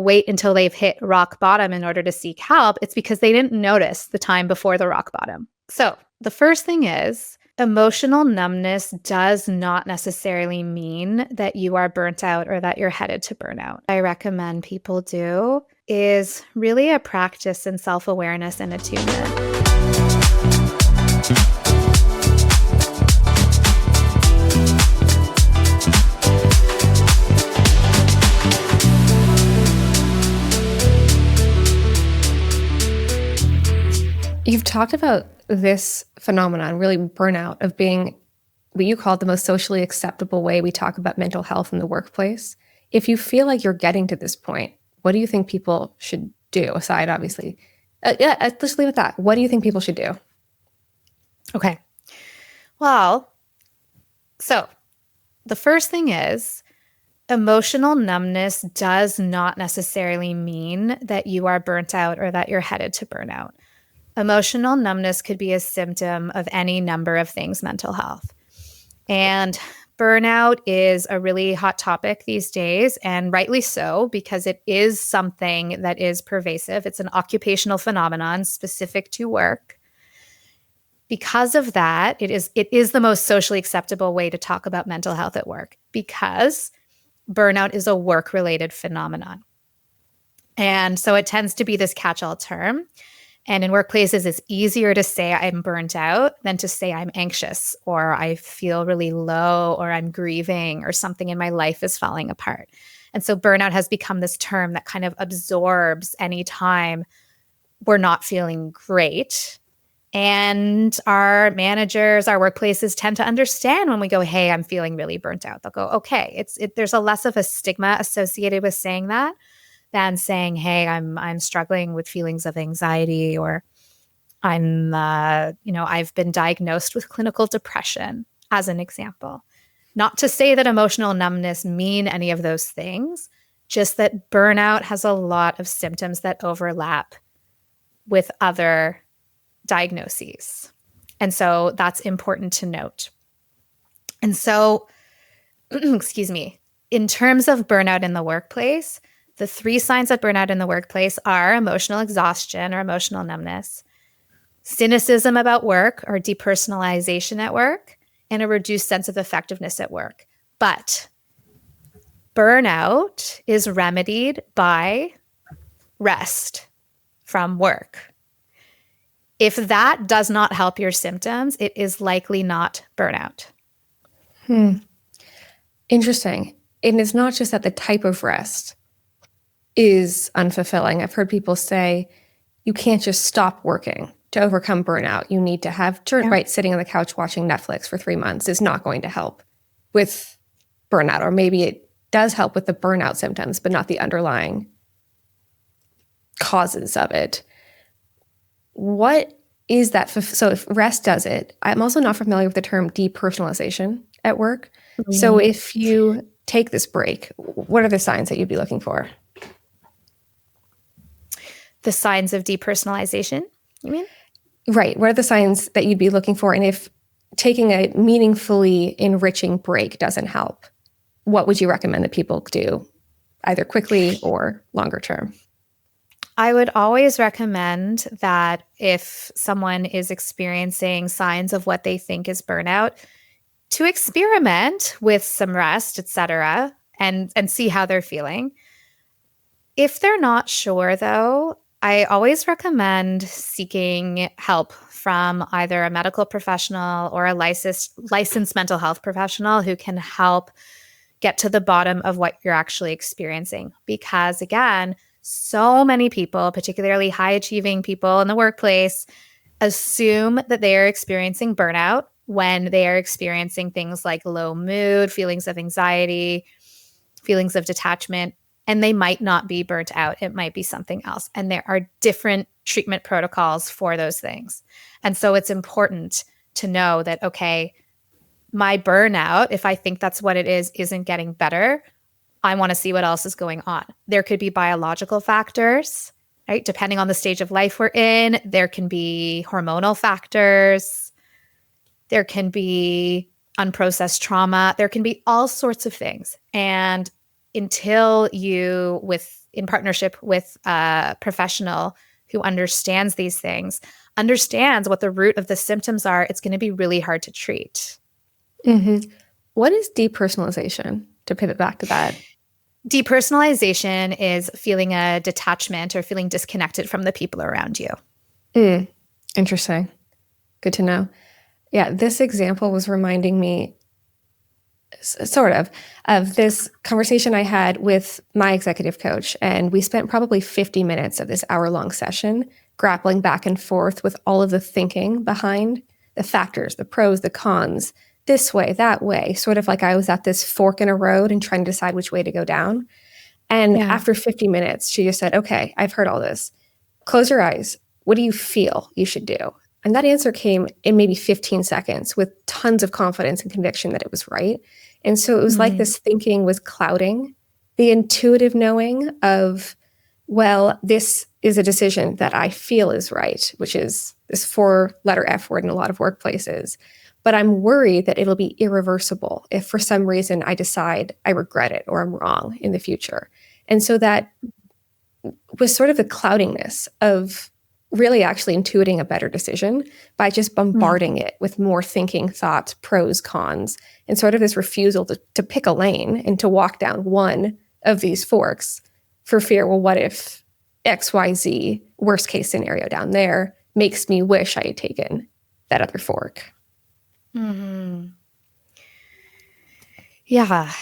wait until they've hit rock bottom in order to seek help, it's because they didn't notice the time before the rock bottom. So the first thing is, emotional numbness does not necessarily mean that you are burnt out or that you're headed to burnout. I recommend people do is really a practice in self-awareness and attunement. You've talked about this phenomenon, really burnout, of being what you call the most socially acceptable way we talk about mental health in the workplace. If you feel like you're getting to this point, what do you think people should do? Aside, obviously. Let's leave it at that. What do you think people should do? Okay. Well, so the first thing is, emotional numbness does not necessarily mean that you are burnt out or that you're headed to burnout. Emotional numbness could be a symptom of any number of things, mental health. And burnout is a really hot topic these days, and rightly so, because it is something that is pervasive. It's an occupational phenomenon specific to work. Because of that, it is the most socially acceptable way to talk about mental health at work, because burnout is a work-related phenomenon. And so it tends to be this catch-all term. And in workplaces, it's easier to say I'm burnt out than to say I'm anxious, or I feel really low, or I'm grieving, or something in my life is falling apart. And so burnout has become this term that kind of absorbs any time we're not feeling great. And our managers, our workplaces tend to understand when we go, hey, I'm feeling really burnt out. They'll go, okay, there's a less of a stigma associated with saying that than saying, hey, I'm struggling with feelings of anxiety, or I've been diagnosed with clinical depression, as an example. Not to say that emotional numbness mean any of those things, just that burnout has a lot of symptoms that overlap with other diagnoses. And so that's important to note. And so, excuse me, in terms of burnout in the workplace, the 3 signs of burnout in the workplace are emotional exhaustion or emotional numbness, cynicism about work or depersonalization at work, and a reduced sense of effectiveness at work. But burnout is remedied by rest from work. If that does not help your symptoms, it is likely not burnout. Interesting. And it's not just that the type of rest is unfulfilling. I've heard people say you can't just stop working to overcome burnout. You need to have right, sitting on the couch watching Netflix for 3 months is not going to help with burnout. Or maybe it does help with the burnout symptoms, but not the underlying causes of it. What is that? So if rest does it, I'm also not familiar with the term depersonalization at work. Mm-hmm. So if you take this break, what are the signs that you'd be looking for? The signs of depersonalization, you mean? Right. What are the signs that you'd be looking for? And if taking a meaningfully enriching break doesn't help, what would you recommend that people do, either quickly or longer term? I would always recommend that if someone is experiencing signs of what they think is burnout, to experiment with some rest, etc., and see how they're feeling. If they're not sure, though, I always recommend seeking help from either a medical professional or a licensed mental health professional who can help get to the bottom of what you're actually experiencing. Because again, so many people, particularly high-achieving people in the workplace, assume that they are experiencing burnout when they are experiencing things like low mood, feelings of anxiety, feelings of detachment, and they might not be burnt out. It might be something else. And there are different treatment protocols for those things. And so it's important to know that, okay, my burnout, if I think that's what it is, isn't getting better. I want to see what else is going on. There could be biological factors, right? Depending on the stage of life we're in, there can be hormonal factors. There can be unprocessed trauma. There can be all sorts of things. And until you, in partnership with a professional who understands these things, understands what the root of the symptoms are, it's going to be really hard to treat. Mm-hmm. What is depersonalization, to pivot back to that? Depersonalization is feeling a detachment or feeling disconnected from the people around you. Interesting. Good to know. Yeah, this example was reminding me sort of this conversation I had with my executive coach. And we spent probably 50 minutes of this hour-long session grappling back and forth with all of the thinking behind the factors, the pros, the cons, this way, that way, sort of like I was at this fork in a road and trying to decide which way to go down. And after 50 minutes, she just said, okay, I've heard all this. Close your eyes. What do you feel you should do? And that answer came in maybe 15 seconds with tons of confidence and conviction that it was right. And so it was like this thinking was clouding the intuitive knowing of, well, this is a decision that I feel is right, which is this 4-letter F word in a lot of workplaces. But I'm worried that it'll be irreversible if for some reason I decide I regret it or I'm wrong in the future. And so that was sort of the cloudiness of really actually intuiting a better decision by just bombarding it with more thinking, thoughts, pros, cons, and sort of this refusal to pick a lane and to walk down one of these forks for fear, well, what if XYZ, worst case scenario down there, makes me wish I had taken that other fork? Yeah.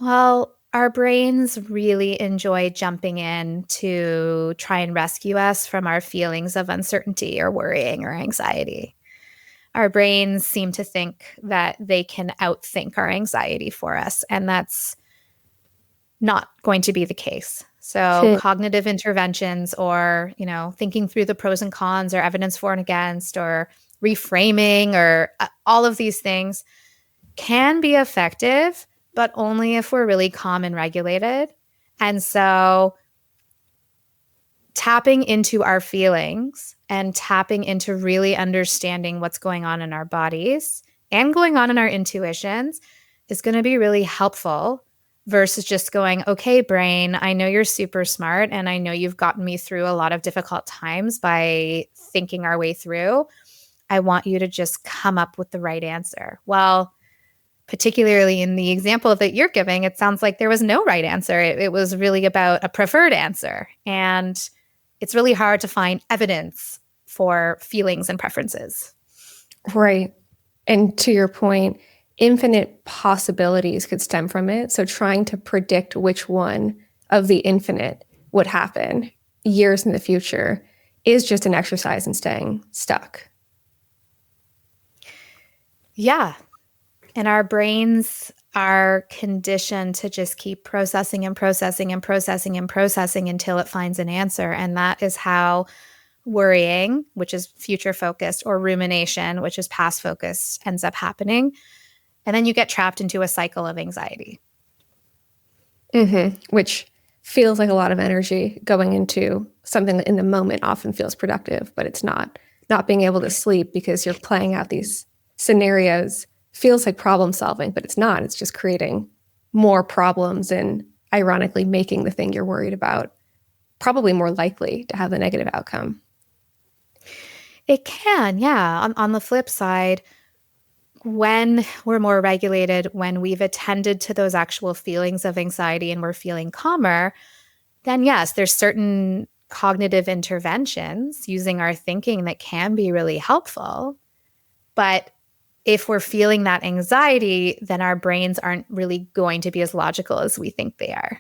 Well, our brains really enjoy jumping in to try and rescue us from our feelings of uncertainty or worrying or anxiety. Our brains seem to think that they can outthink our anxiety for us, and that's not going to be the case. So cognitive interventions or, thinking through the pros and cons or evidence for and against or reframing or all of these things can be effective, but only if we're really calm and regulated. And so tapping into our feelings and tapping into really understanding what's going on in our bodies and going on in our intuitions is going to be really helpful versus just going, okay, brain, I know you're super smart and I know you've gotten me through a lot of difficult times by thinking our way through. I want you to just come up with the right answer. Well, particularly in the example that you're giving, it sounds like there was no right answer. It was really about a preferred answer. And it's really hard to find evidence for feelings and preferences. Right. And to your point, infinite possibilities could stem from it. So trying to predict which one of the infinite would happen years in the future is just an exercise in staying stuck. Yeah. And our brains are conditioned to just keep processing and processing and processing and processing until it finds an answer. And that is how worrying, which is future focused, or rumination, which is past focused, ends up happening. And then you get trapped into a cycle of anxiety. Which feels like a lot of energy going into something that in the moment often feels productive, but it's not. Not being able to sleep because you're playing out these scenarios feels like problem solving, but it's not. It's just creating more problems and ironically making the thing you're worried about probably more likely to have a negative outcome. It can, yeah. On the flip side, when we're more regulated, when we've attended to those actual feelings of anxiety and we're feeling calmer, then yes, there's certain cognitive interventions using our thinking that can be really helpful. But if we're feeling that anxiety, then our brains aren't really going to be as logical as we think they are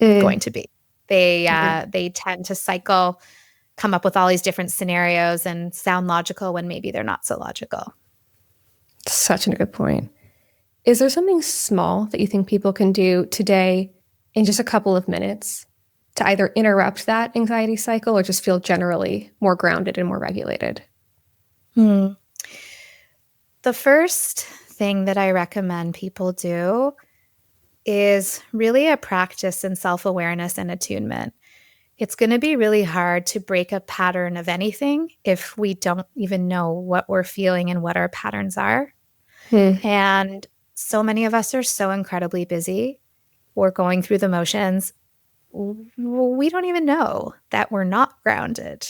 going to be. They tend to cycle, come up with all these different scenarios and sound logical when maybe they're not so logical. Such a good point. Is there something small that you think people can do today in just a couple of minutes to either interrupt that anxiety cycle or just feel generally more grounded and more regulated? The first thing that I recommend people do is really a practice in self-awareness and attunement. It's going to be really hard to break a pattern of anything if we don't even know what we're feeling and what our patterns are. And so many of us are so incredibly busy or going through the motions, we don't even know that we're not grounded.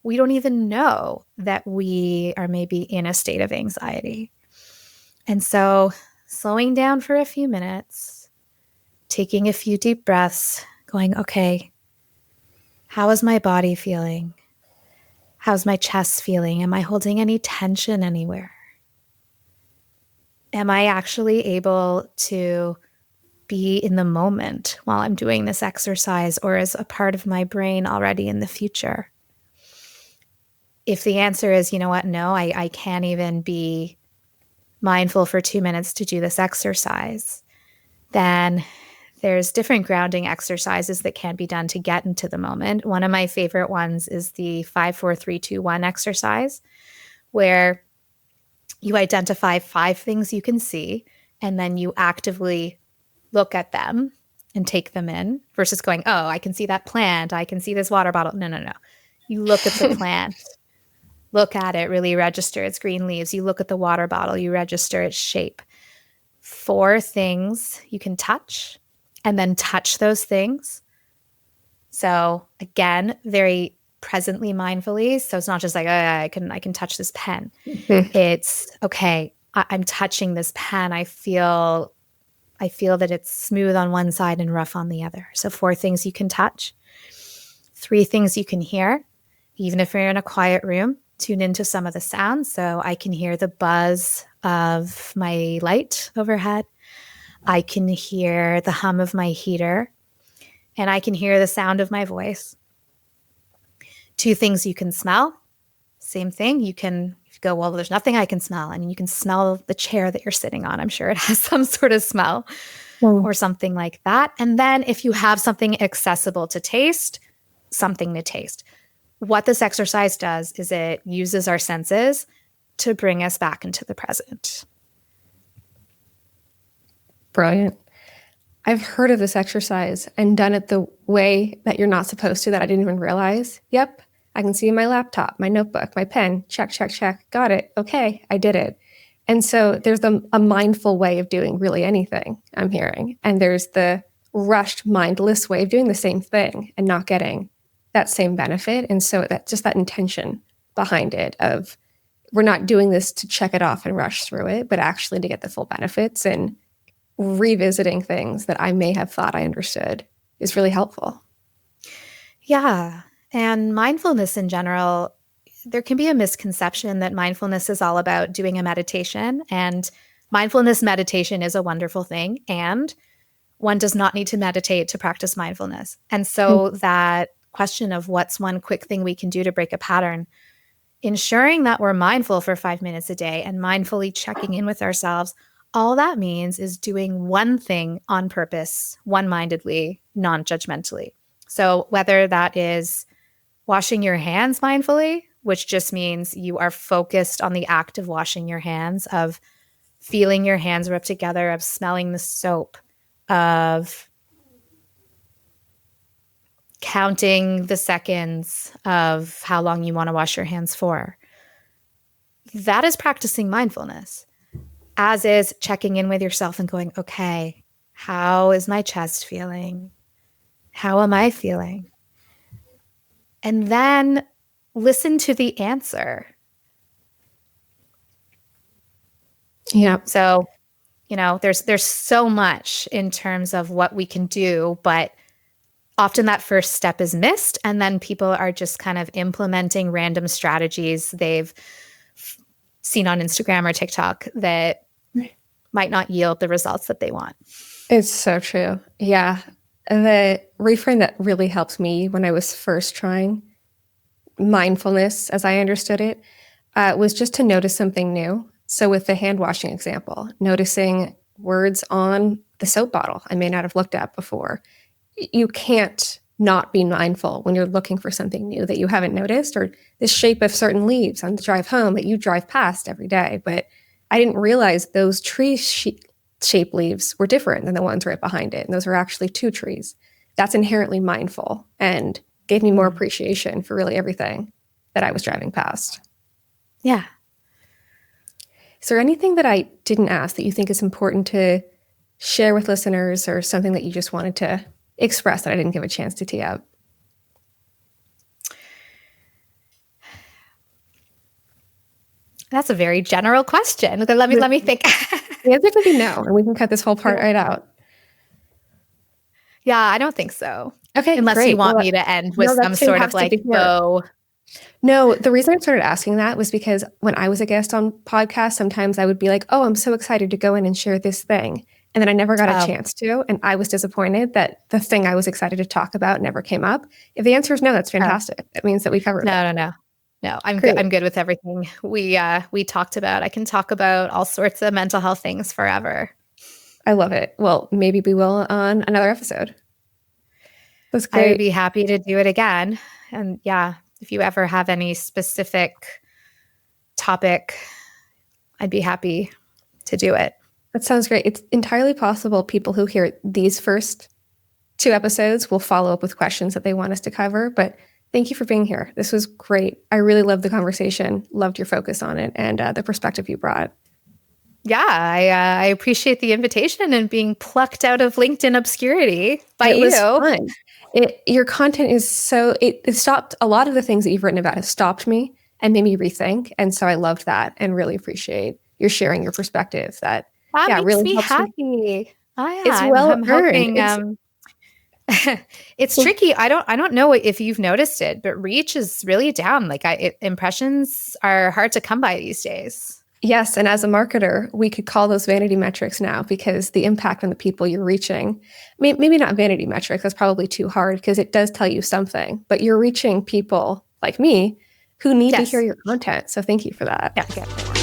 We don't even know that we are maybe in a state of anxiety. And so slowing down for a few minutes, taking a few deep breaths, going, okay, how is my body feeling? How's my chest feeling? Am I holding any tension anywhere? Am I actually able to be in the moment while I'm doing this exercise, or is a part of my brain already in the future? If the answer is, you know what, no, I can't even be mindful for 2 minutes to do this exercise, then there's different grounding exercises that can be done to get into the moment. One of my favorite ones is the 5-4-3-2-1 exercise, where you identify 5 things you can see, and then you actively look at them and take them in, versus going, oh, I can see that plant, I can see this water bottle. No, no, no. You look at the plant, look at it, really register its green leaves. You look at the water bottle, you register its shape. 4 things you can touch, and then touch those things. So again, very presently, mindfully. So it's not just like, oh, I can touch this pen. It's okay, I'm touching this pen. I feel that it's smooth on one side and rough on the other. So 4 things you can touch, 3 things you can hear. Even if you're in a quiet room, tune into some of the sounds. So I can hear the buzz of my light overhead. I can hear the hum of my heater, and I can hear the sound of my voice. 2 things you can smell. Same thing. You can go, well, there's nothing I can smell. And you can smell the chair that you're sitting on. I'm sure it has some sort of smell or something like that. And then if you have something accessible to taste, something to taste. What this exercise does is it uses our senses to bring us back into the present. Brilliant. I've heard of this exercise and done it the way that you're not supposed to, that I didn't even realize. Yep, I can see my laptop, my notebook, my pen, check, check, check. Got it. Okay, I did it. And so there's a mindful way of doing really anything, I'm hearing. And there's the rushed, mindless way of doing the same thing and not getting that same benefit. And so that just that intention behind it of, we're not doing this to check it off and rush through it, but actually to get the full benefits, and revisiting things that I may have thought I understood is really helpful. Yeah. And mindfulness in general, there can be a misconception that mindfulness is all about doing a meditation. And mindfulness meditation is a wonderful thing. And one does not need to meditate to practice mindfulness. And so that question of what's one quick thing we can do to break a pattern, ensuring that we're mindful for 5 minutes a day and mindfully checking in with ourselves, all that means is doing one thing on purpose, one-mindedly, non-judgmentally. So whether that is washing your hands mindfully, which just means you are focused on the act of washing your hands, of feeling your hands rub together, of smelling the soap, of counting the seconds of how long you want to wash your hands for. That is practicing mindfulness. As is checking in with yourself and going, okay, how is my chest feeling? How am I feeling? And then listen to the answer. Yeah. So, there's so much in terms of what we can do, but often that first step is missed. And then people are just kind of implementing random strategies they've seen on Instagram or TikTok that might not yield the results that they want. It's so true. Yeah. The reframe that really helped me when I was first trying mindfulness, as I understood it, was just to notice something new. So with the hand washing example, noticing words on the soap bottle I may not have looked at before. You can't not be mindful when you're looking for something new that you haven't noticed, or the shape of certain leaves on the drive home that you drive past every day. But I didn't realize those tree-shaped leaves were different than the ones right behind it. And those are actually 2 trees. That's inherently mindful and gave me more appreciation for really everything that I was driving past. Yeah. Is there anything that I didn't ask that you think is important to share with listeners, or something that you just wanted to express that I didn't give a chance to tee up? That's a very general question. Let me think. The answer could be no, and we can cut this whole part right out. Yeah, I don't think so. Okay, Unless great. you want me to end with some sort of like bow. No, the reason I started asking that was because when I was a guest on podcasts, sometimes I would be like, oh, I'm so excited to go in and share this thing. And then I never got a chance to. And I was disappointed that the thing I was excited to talk about never came up. If the answer is no, that's fantastic. It means that we covered it. No, I'm good. I'm good with everything we talked about. I can talk about all sorts of mental health things forever. I love it. Well, maybe we will on another episode. That's great. I would be happy to do it again. And yeah, if you ever have any specific topic, I'd be happy to do it. That sounds great. It's entirely possible people who hear these first 2 episodes will follow up with questions that they want us to cover. But thank you for being here. This was great. I really loved the conversation, loved your focus on it, and the perspective you brought. Yeah, I appreciate the invitation and being plucked out of LinkedIn obscurity by you. It was fun. Your content is so, it stopped, a lot of the things that you've written about have stopped me and made me rethink. And so I loved that and really appreciate your sharing your perspective. That makes really me helps happy. Me. It's well earned. It's tricky. I don't know if you've noticed it, but reach is really down. Like impressions are hard to come by these days. Yes. And as a marketer, we could call those vanity metrics now, because the impact on the people you're reaching, maybe not vanity metrics, that's probably too hard because it does tell you something, but you're reaching people like me who need to hear your content. So thank you for that. Yeah.